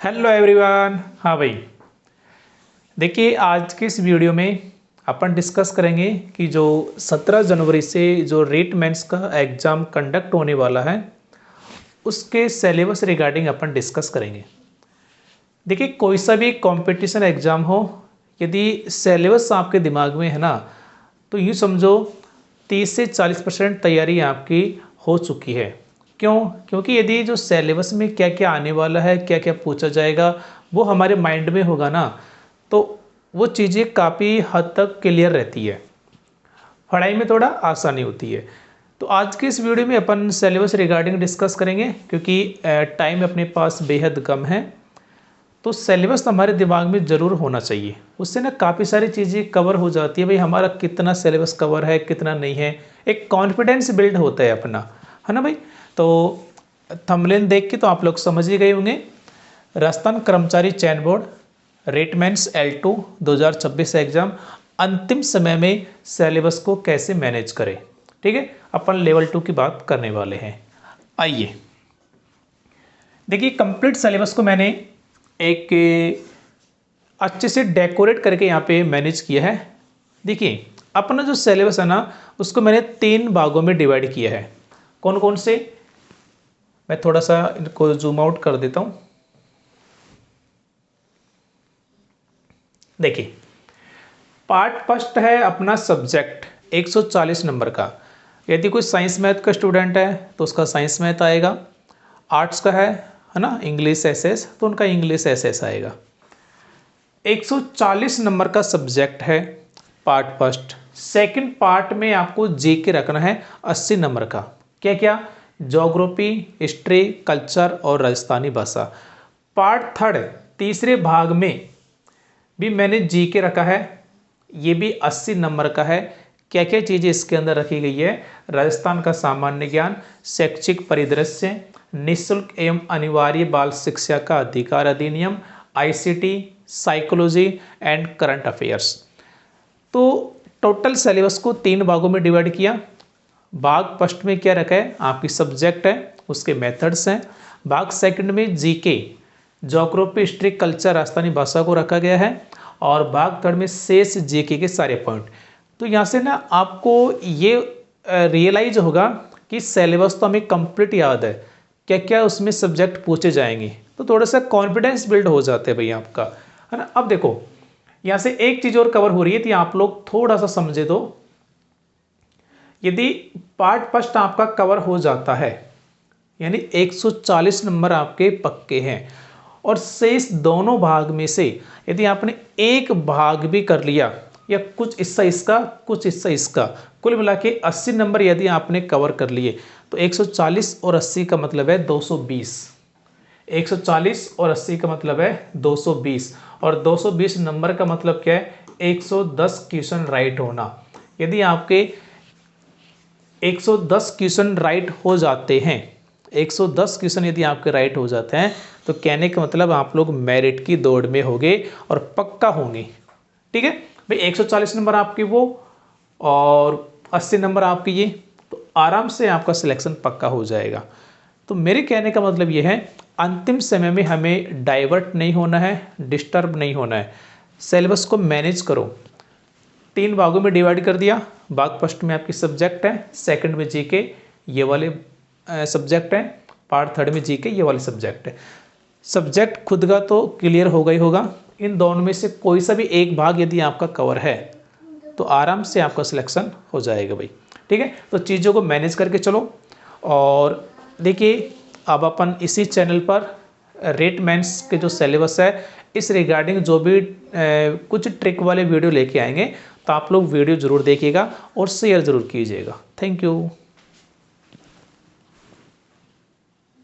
Hello everyone. हाँ भाई, देखिए आज के इस वीडियो में अपन डिस्कस करेंगे कि जो 17 जनवरी से जो रेट मेंस का एग्ज़ाम कंडक्ट होने वाला है उसके सिलेबस रिगार्डिंग अपन डिस्कस करेंगे। देखिए कोई सा भी कंपटीशन एग्ज़ाम हो, यदि सिलेबस आपके दिमाग में है ना, तो यूँ समझो 30 से 40% तैयारी आपकी हो चुकी है। क्यों? क्योंकि यदि जो सिलेबस में क्या क्या आने वाला है, क्या क्या पूछा जाएगा, वो हमारे माइंड में होगा ना, तो वो चीज़ें काफ़ी हद तक क्लियर रहती है, पढ़ाई में थोड़ा आसानी होती है। तो आज के इस वीडियो में अपन सिलेबस रिगार्डिंग डिस्कस करेंगे, क्योंकि टाइम अपने पास बेहद कम है। तो सिलेबस हमारे दिमाग में ज़रूर होना चाहिए, उससे ना काफ़ी सारी चीज़ें कवर हो जाती है। भाई हमारा कितना सिलेबस कवर है, कितना नहीं है, एक कॉन्फिडेंस बिल्ड होता है अपना, है ना भाई। तो थंबनेल देख के तो आप लोग समझ ही गए होंगे। राजस्थान कर्मचारी चयन board rate mains L2 2026 exam अंतिम समय में सिलेबस को कैसे मैनेज करें। ठीक है, अपन लेवल 2 की बात करने वाले हैं। आइए देखिए, कंप्लीट सिलेबस को मैंने एक अच्छे से डेकोरेट करके यहाँ पे मैनेज किया है। देखिए अपना जो सिलेबस है ना, उसको मैंने 3 भागों में डिवाइड किया है। कौन कौन से, मैं थोड़ा सा इनको जूम आउट कर देता हूँ। देखिए पार्ट फर्स्ट है अपना सब्जेक्ट 140 नंबर का। यदि कोई साइंस मैथ का स्टूडेंट है तो उसका साइंस मैथ आएगा। आर्ट्स का है ना, इंग्लिश एसएस, तो उनका इंग्लिश एसएस आएगा। 140 नंबर का सब्जेक्ट है पार्ट फर्स्ट। सेकंड पार्ट में आपको जीके रखना है 80 नंबर का। क्या क्या? ज्योग्राफी, हिस्ट्री, कल्चर और राजस्थानी भाषा। पार्ट थर्ड तीसरे भाग में भी मैंने जीके रखा है, ये भी 80 नंबर का है। क्या क्या चीज़ें इसके अंदर रखी गई है? राजस्थान का सामान्य ज्ञान, शैक्षिक परिदृश्य, निःशुल्क एवं अनिवार्य बाल शिक्षा का अधिकार अधिनियम, ICT, psychology and current affairs. तो टोटल सिलेबस को 3 भागों में डिवाइड किया। भाग फर्स्ट में क्या रखा है? आपकी सब्जेक्ट है, उसके मेथड्स हैं। भाग सेकंड में GK, geography, history, culture, Rajasthani भाषा को रखा गया है। और भाग थर्ड में शेष जीके के सारे पॉइंट। तो यहाँ से ना आपको ये रियलाइज होगा कि सिलेबस तो हमें कंप्लीट याद है, क्या क्या उसमें सब्जेक्ट पूछे जाएंगे, तो थोड़ा सा कॉन्फिडेंस बिल्ड हो जाते हैं भैया आपका, है ना। अब देखो यहाँ से एक चीज़ और कवर हो रही है, तो आप लोग थोड़ा सा समझे। तो यदि पार्ट फर्स्ट आपका कवर हो जाता है, यानी 140 नंबर आपके पक्के हैं, और शेष दोनों भाग में से यदि आपने एक भाग भी कर लिया, या कुछ हिस्सा इसका कुछ हिस्सा इसका, कुल मिला के 80 नंबर यदि आपने कवर कर लिए, तो 140 और 80 का मतलब है 220। 140 और 80 का मतलब है 220, और 220 नंबर का मतलब क्या है? 110 क्वेश्चन राइट होना। यदि आपके 110 क्वेश्चन राइट हो जाते हैं, 110 क्वेश्चन यदि आपके राइट हो जाते हैं, तो कहने का मतलब आप लोग मेरिट की दौड़ में होंगे और पक्का होंगे। ठीक है भाई, 140 नंबर आपके वो और 80 नंबर आपके ये, तो आराम से आपका सिलेक्शन पक्का हो जाएगा। तो मेरे कहने का मतलब ये है, अंतिम समय में हमें डाइवर्ट नहीं होना है, डिस्टर्ब नहीं होना है। सिलेबस को मैनेज करो। 3 भागों में डिवाइड कर दिया। भाग फर्स्ट में आपकी सब्जेक्ट है, सेकंड में जीके ये वाले सब्जेक्ट हैं, पार्ट थर्ड में जीके ये वाले सब्जेक्ट है। सब्जेक्ट खुद का तो क्लियर होगा ही होगा। इन दोनों में से कोई सा भी एक भाग यदि आपका कवर है, तो आराम से आपका सिलेक्शन हो जाएगा भाई। ठीक है, तो चीज़ों को मैनेज करके चलो। और देखिए अब अपन इसी चैनल पर रेट मेंस के जो सिलेबस है, इस रिगार्डिंग जो भी कुछ ट्रिक वाले वीडियो लेके आएंगे, तो आप लोग वीडियो ज़रूर देखिएगा और शेयर ज़रूर कीजिएगा। Thank you.